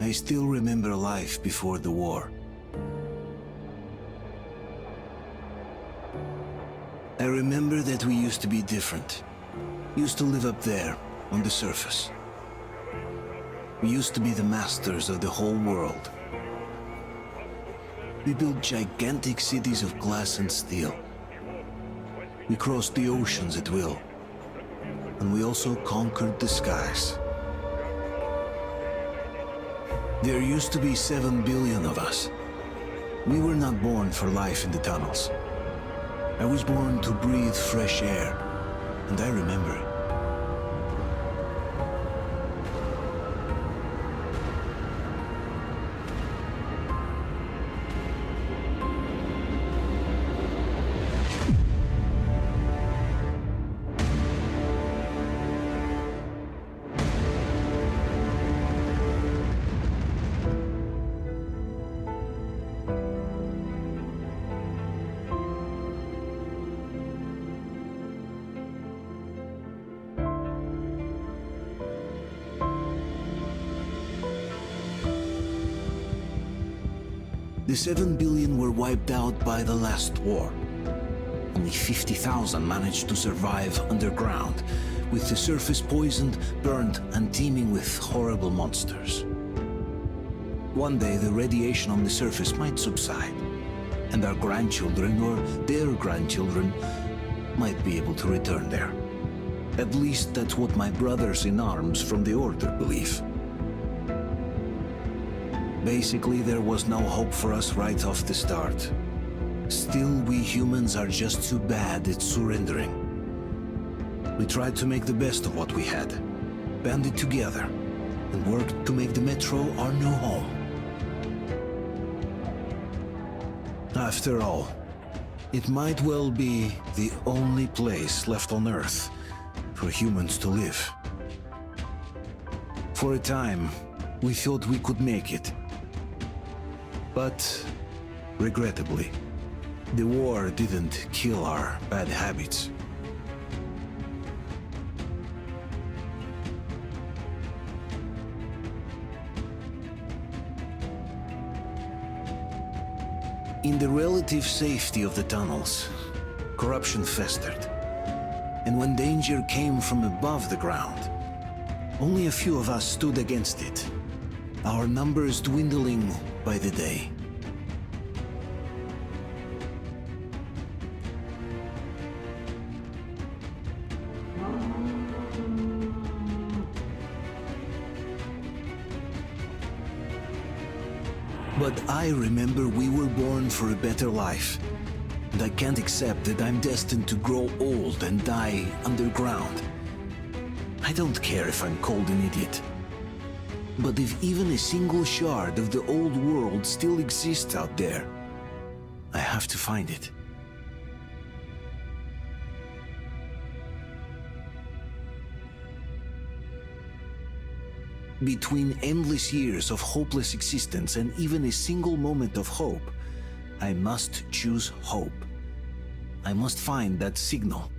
I still remember life before the war. I remember that we used to be different. Used to live up there, on the surface. We used to be the masters of the whole world. We built gigantic cities of glass and steel. We crossed the oceans at will. And we also conquered the skies. There used to be 7 billion of us. We were not born for life in the tunnels. I was born to breathe fresh air, and I remember it. The 7 billion were wiped out by the last war. Only 50,000 managed to survive underground, with the surface poisoned, burned, and teeming with horrible monsters. One day the radiation on the surface might subside, and our grandchildren or their grandchildren might be able to return there. At least that's what my brothers in arms from the Order believe. Basically, there was no hope for us right off the start. Still, we humans are just too bad at surrendering. We tried to make the best of what we had, banded together, and worked to make the Metro our new home. After all, it might well be the only place left on Earth for humans to live. For a time, we thought we could make it. But, regrettably, the war didn't kill our bad habits. In the relative safety of the tunnels, corruption festered. And when danger came from above the ground, only a few of us stood against it, our numbers dwindling by the day. But I remember we were born for a better life, and I can't accept that I'm destined to grow old and die underground. I don't care if I'm called an idiot. But if even a single shard of the old world still exists out there, I have to find it. Between endless years of hopeless existence and even a single moment of hope, I must choose hope. I must find that signal.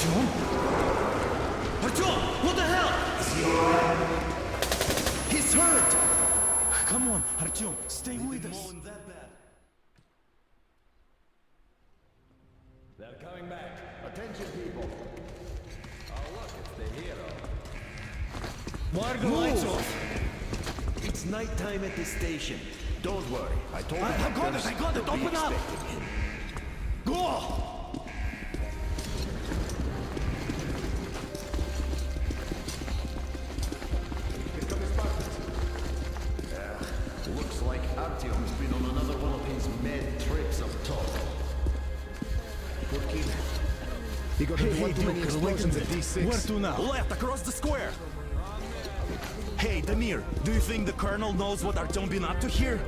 Artyom? Artyom, what the hell? Is he alright? He's hurt! Come on, Artyom, stay with us. They're coming back. Attention, people. Oh, look, it's the hero. Why are the lights off? It's nighttime at the station. Don't worry. I told the I got doctors it, they'll be open up! expecting him. Go! Here come his partners. Looks like Artyom's been on another one of his mad trips up top. Good kid. He got into one too many explosions at D6. Where to now? Left, across the square. Hey, Damir, do you think the Colonel knows what Artyom been up to here?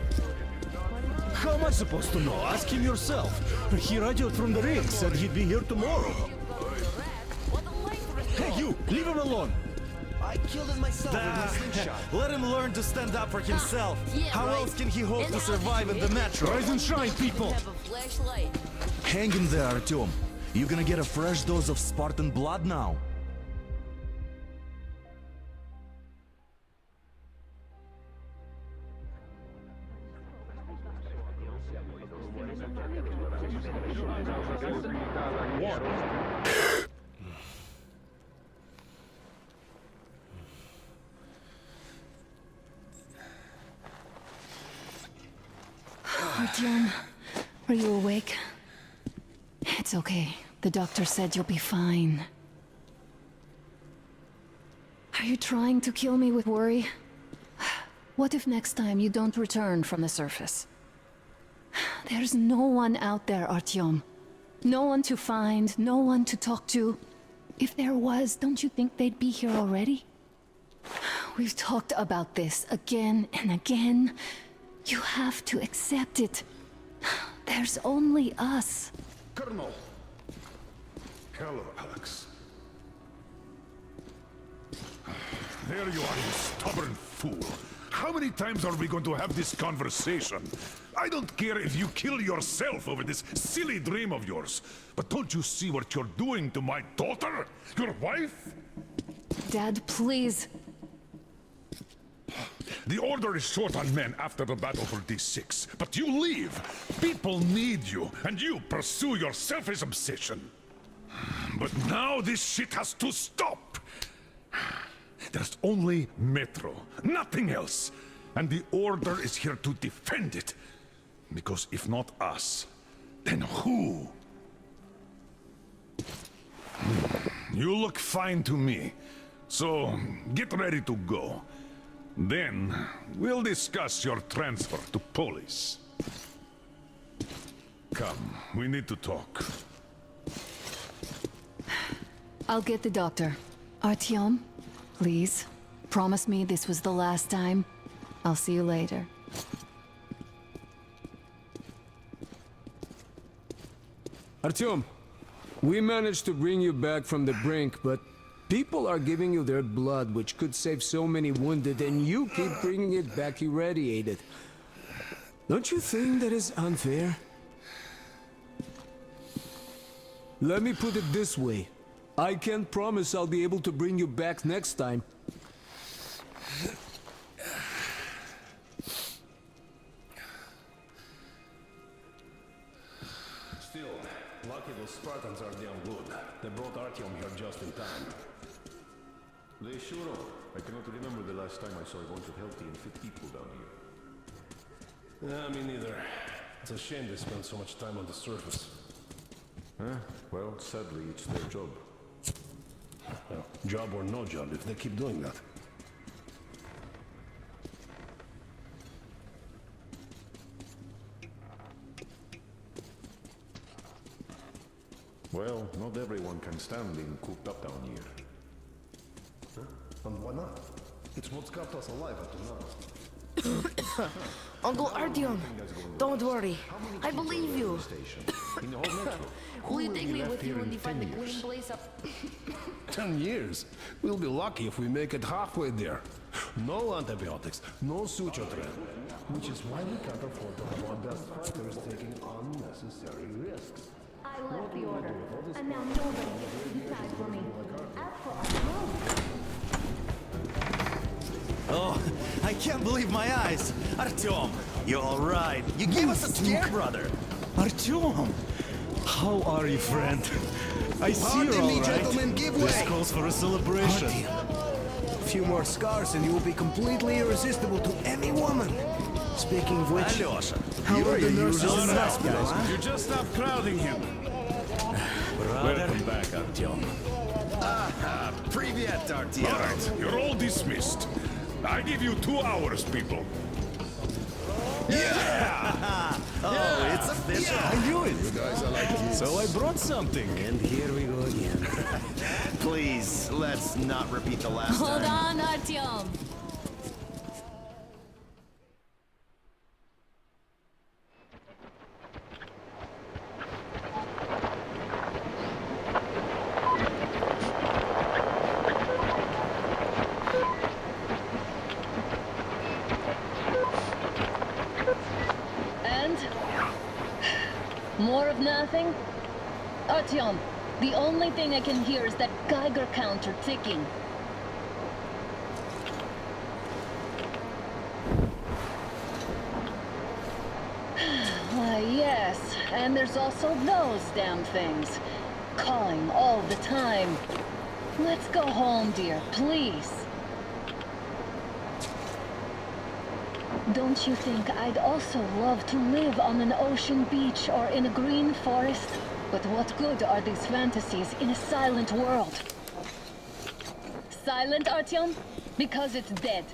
How am I supposed to know? Ask him yourself. He radioed from the ring, said he'd be here tomorrow. Hey, you! Leave him alone! I killed him myself with my slingshot. Let him learn to stand up for himself. Yeah, How right. else can he hope And to how survive did in you the get metro? Rise and shine, people! Have a flashlight. Hang in there, Artyom. You're gonna get a fresh dose of Spartan blood now. Artyom, are you awake? It's okay. The doctor said you'll be fine. Are you trying to kill me with worry? What if next time you don't return from the surface? There's no one out there, Artyom. No one to find, no one to talk to. If there was, don't you think they'd be here already? We've talked about this again and again. You have to accept it. There's only us. Colonel! Hello, Alex. There you are, you stubborn fool. How many times are we going to have this conversation? I don't care if you kill yourself over this silly dream of yours. But don't you see what you're doing to my daughter? Your wife? Dad, please. The Order is short on men after the battle for D6, but you leave. People need you, and you pursue your selfish obsession. But now this shit has to stop. There's only Metro, nothing else. And the Order is here to defend it. Because if not us, then who? You look fine to me. So, get ready to go. Then, we'll discuss your transfer to Polis. Come, we need to talk. I'll get the doctor. Artyom, please. Promise me this was the last time. I'll see you later. Artyom, we managed to bring you back from the brink, but people are giving you their blood, which could save so many wounded, and you keep bringing it back irradiated. Don't you think that is unfair? Let me put it this way. I can't promise I'll be able to bring you back next time. Still, lucky those Spartans are damn good. They brought Artyom here just in time. They sure are. I cannot remember the last time I saw a bunch of healthy and fit people down here. Yeah, me neither. It's a shame they spend so much time on the surface. Well, sadly, it's their job. Well, job or no job, if they keep doing that. Well, not everyone can stand being cooped up down here. And why not? It's what's kept us alive up to now. Uncle Artyom, don't worry. I believe you. In the whole metro. Will you take me left with you here when in you find the 10 green years? place up? 10 years? We'll be lucky if we make it halfway there. No antibiotics, no suture thread. Which is why we can't afford to have our best fighters taking unnecessary risks. I left the order, and now nobody Oh, I can't believe my eyes. Artyom, you all right? You gave us a scare, brother. Artyom! How are you, friend? I see you're all right. This calls for a celebration. A few more scars and you will be completely irresistible to any woman. Speaking of which, Alyosha, how are the nurses in the Alright, hospital, huh? You just stop crowding him. Welcome back, Artyom. Привет, All Artyom. right, you're all dismissed. I give you 2 hours, people. Oh, it's official. I knew it. So I brought something. And here we go again. Please, let's not repeat the last Hold time. on, Artyom. And? More of nothing? Artyom, the only thing I can hear is that Geiger counter ticking. Why, yes, and there's also those damn things. Calling all the time. Let's go home, dear, please. Don't you think I'd also love to live on an ocean beach or in a green forest? But what good are these fantasies in a silent world? Silent, Artyom? Because it's dead.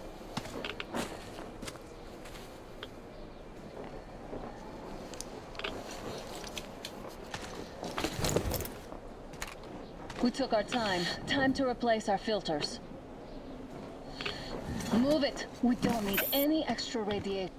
We took our time. Time to replace our filters. Move it! We don't need any extra radiation.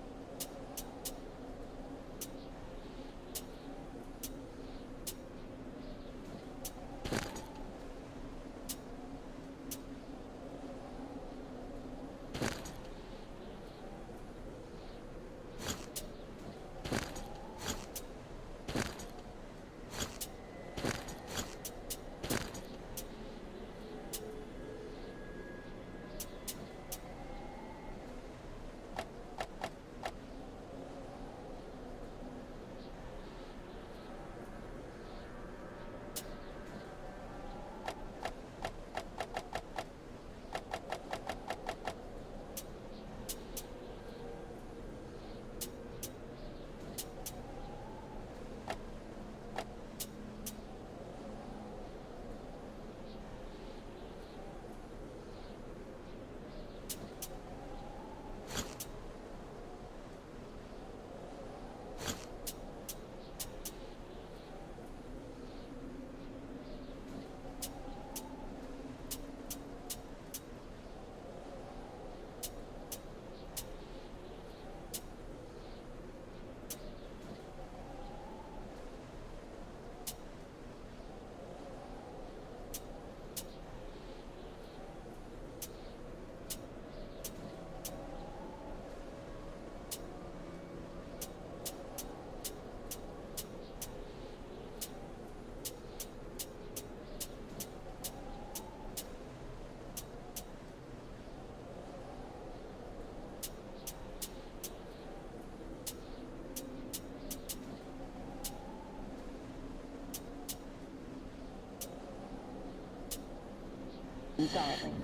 Darling.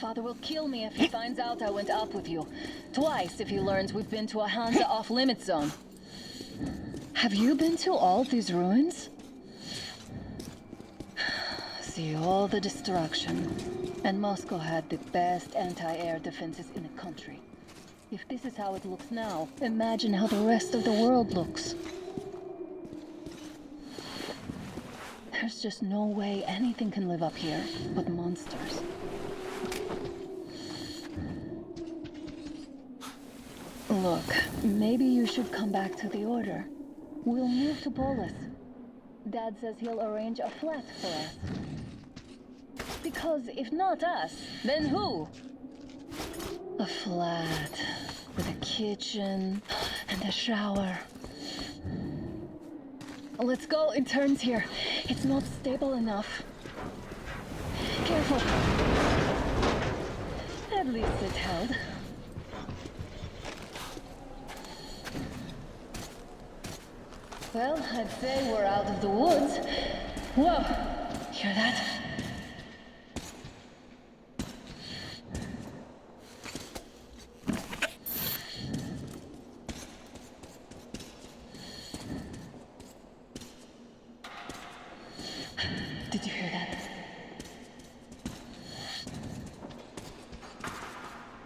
Father will kill me if he finds out I went up with you. Twice if he learns we've been to a Hansa off-limit zone. Have you been to all these ruins? See all the destruction. And Moscow had the best anti-air defenses in the country. If this is how it looks now, imagine how the rest of the world looks. There's just no way anything can live up here but monsters. Look, maybe you should come back to the Order. We'll move to Polis. Dad says he'll arrange a flat for us. Because if not us, then who? A flat with a kitchen and a shower. Let's go. It turns here. It's not stable enough. Careful. At least it held. Well, I'd say we're out of the woods. Whoa! Hear that? Did you hear that?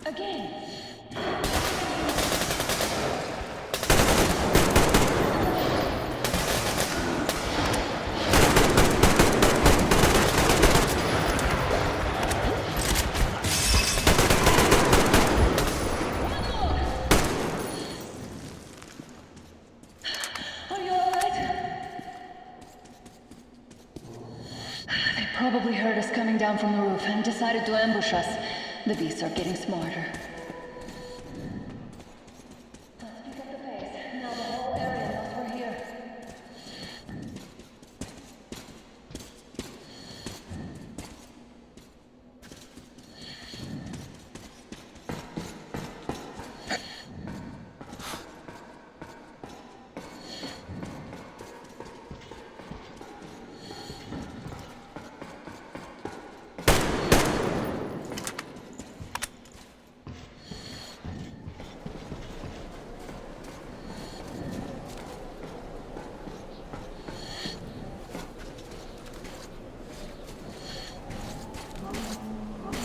Again! Are you alright? They probably heard us coming down from the roof and decided to ambush us. The beasts are getting smarter. Let's pick up the pace. Now the whole area knows we're here.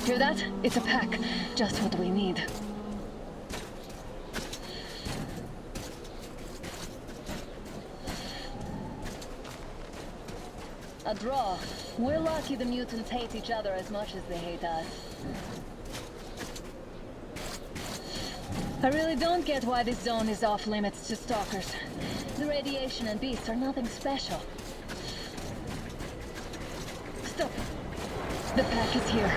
Hear that? It's a pack. Just what we need. A draw. We're lucky the mutants hate each other as much as they hate us. I really don't get why this zone is off limits to stalkers. The radiation and beasts are nothing special. Stop. The pack is here.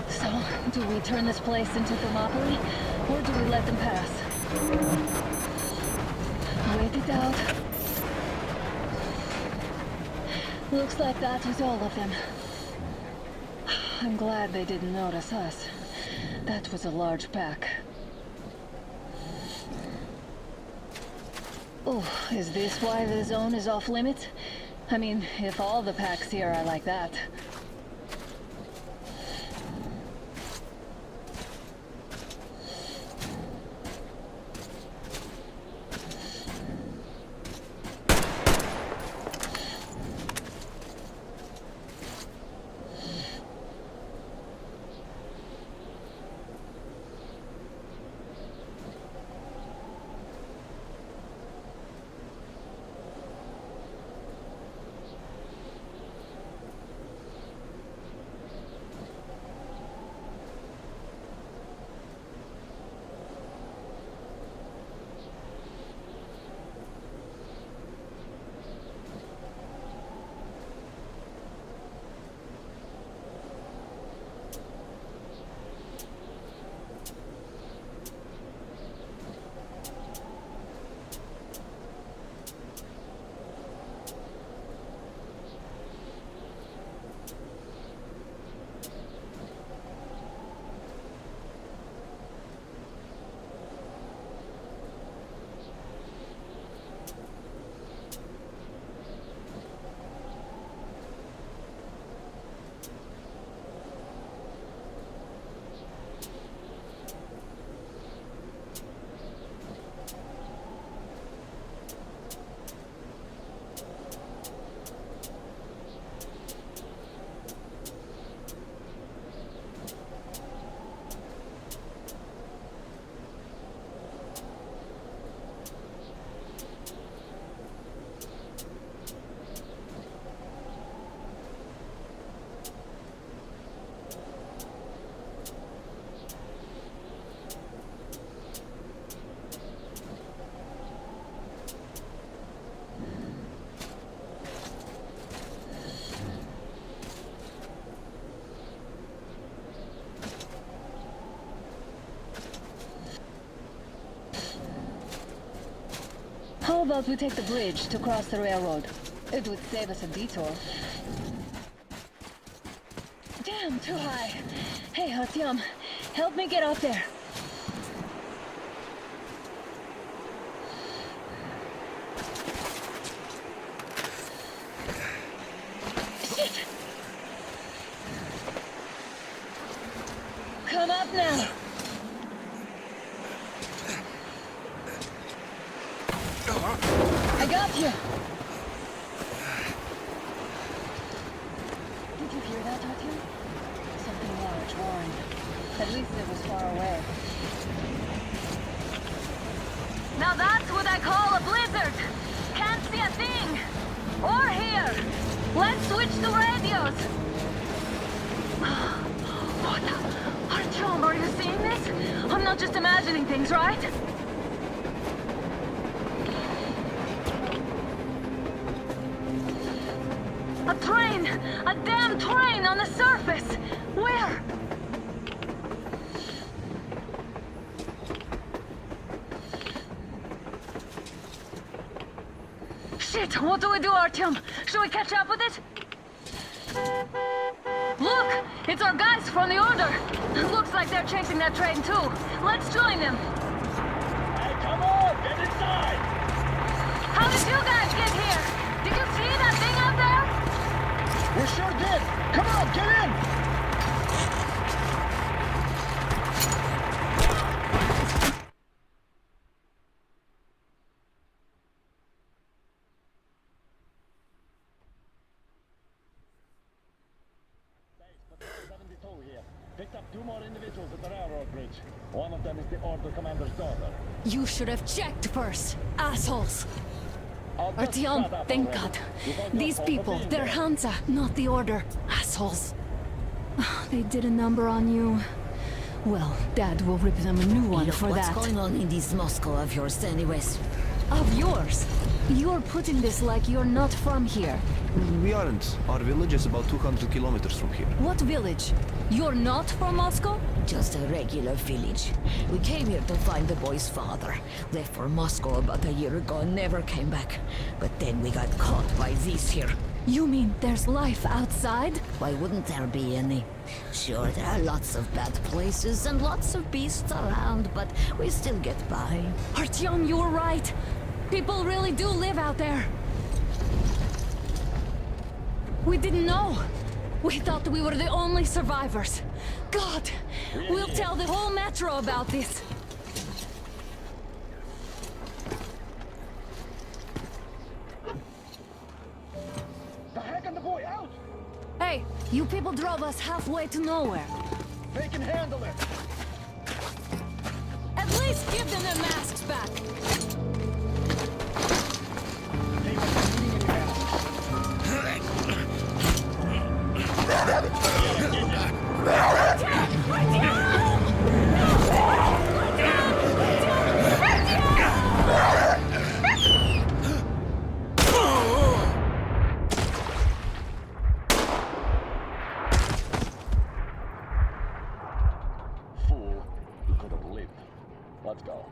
So, do we turn this place into Thermopylae, or do we let them pass? Wait it out. Looks like that was all of them. I'm glad they didn't notice us. That was a large pack. Oh, is this why the zone is off limits? I mean, if all the packs here are like that. about we take the bridge to cross the railroad? It would save us a detour. Damn, too high. Hey, Artyom, help me get up there. Shit! Come up now. I got you. Did you hear that, Artyom? Something large roaring. At least it was far away. Now that's what I call a blizzard. Can't see a thing. Or hear. Let's switch to radios. What the? Artyom, are you seeing this? I'm not just imagining things, right? A train! A damn train on the surface! Where? Shit! What do we do, Artyom? Should we catch up with it? Look! It's our guys from the Order! Looks like they're chasing that train too. Let's join them! Hey, come on! Get inside! How did you guys get here? Did you see that thing out there? We sure did! Come on, get in! Here. Picked up 2 more individuals at the railroad bridge. One of them is the Order commander's daughter. You should have checked first, assholes! Artyom, thank God. These people, they're Hansa, not the Order. Assholes. They did a number on you. Well, Dad will rip them a new one for that. What's going on in this Moscow of yours anyways? Of yours? You're putting this like you're not from here. We aren't. Our village is about 200 kilometers from here. What village? You're not from Moscow? Just a regular village. We came here to find the boy's father. Left for Moscow about a year ago and never came back. But then we got caught by these here. You mean there's life outside? Why wouldn't there be any? Sure, there are lots of bad places and lots of beasts around, but we still get by. Artyom, you're right. People really do live out there. We didn't know. We thought we were the only survivors. God, we'll tell the whole metro about this. The heck and the boy out! Hey, you people drove us halfway to nowhere. They can handle it! At least give them their masks back. Fool, you could have lived. Let's go.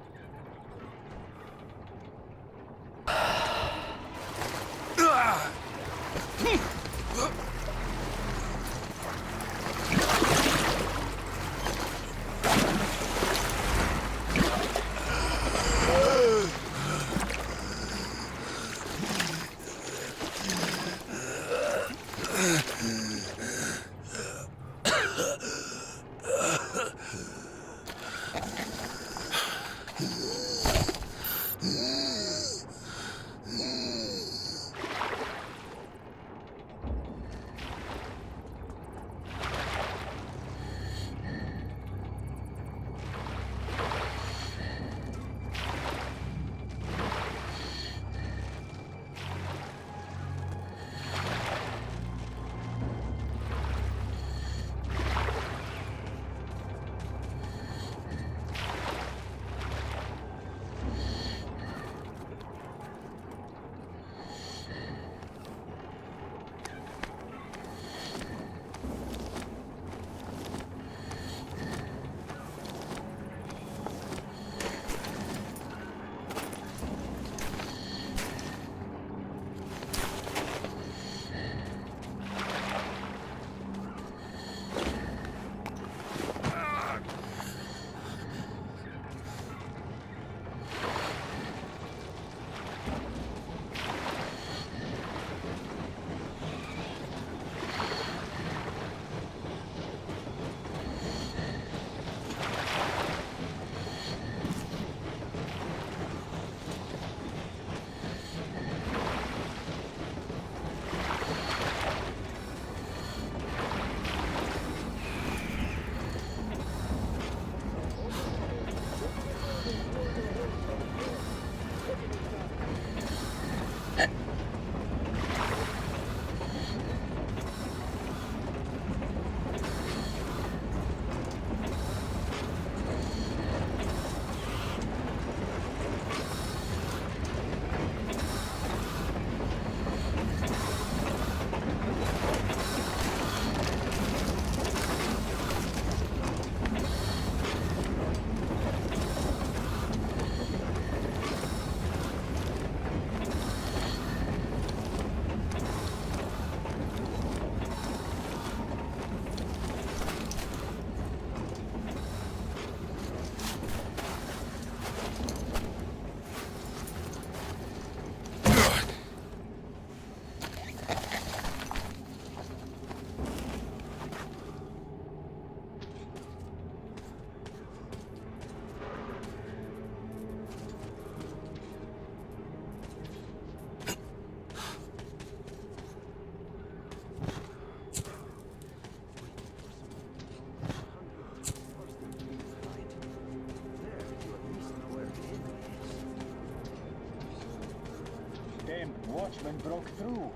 Damn watchman broke through.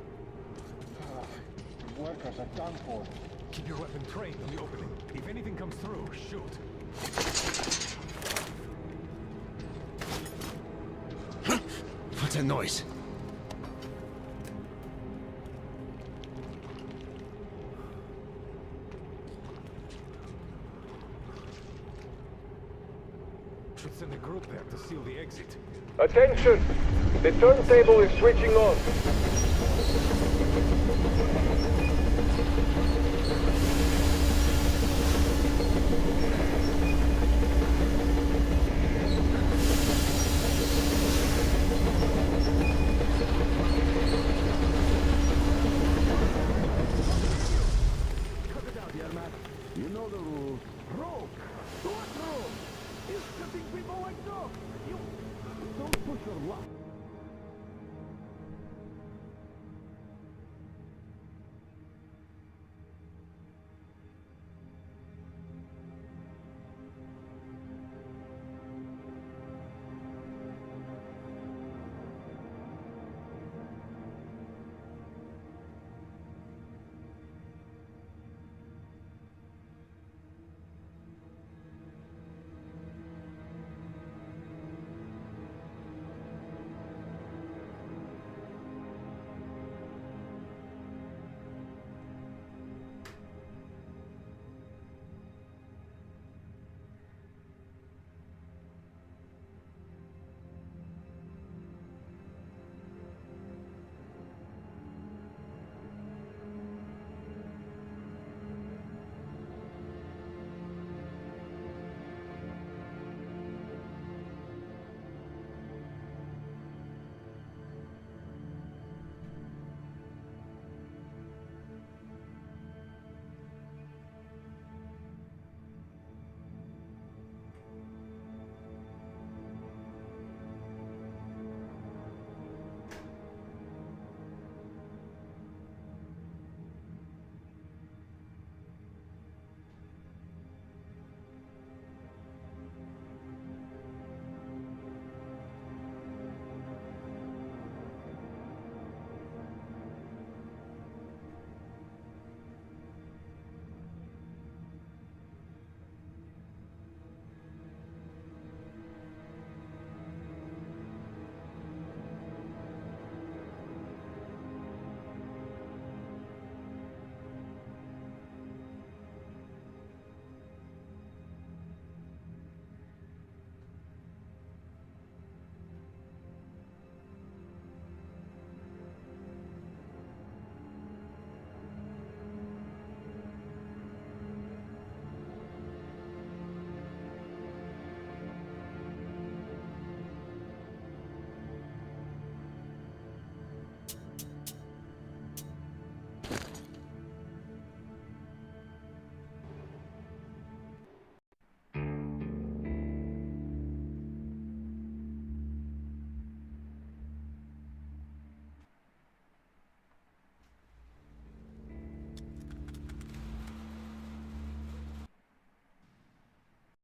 Workers are done for. Keep your weapon trained on the opening. If anything comes through, shoot. What's that noise? Should send a group there to seal the exit. Attention! The turntable is switching on.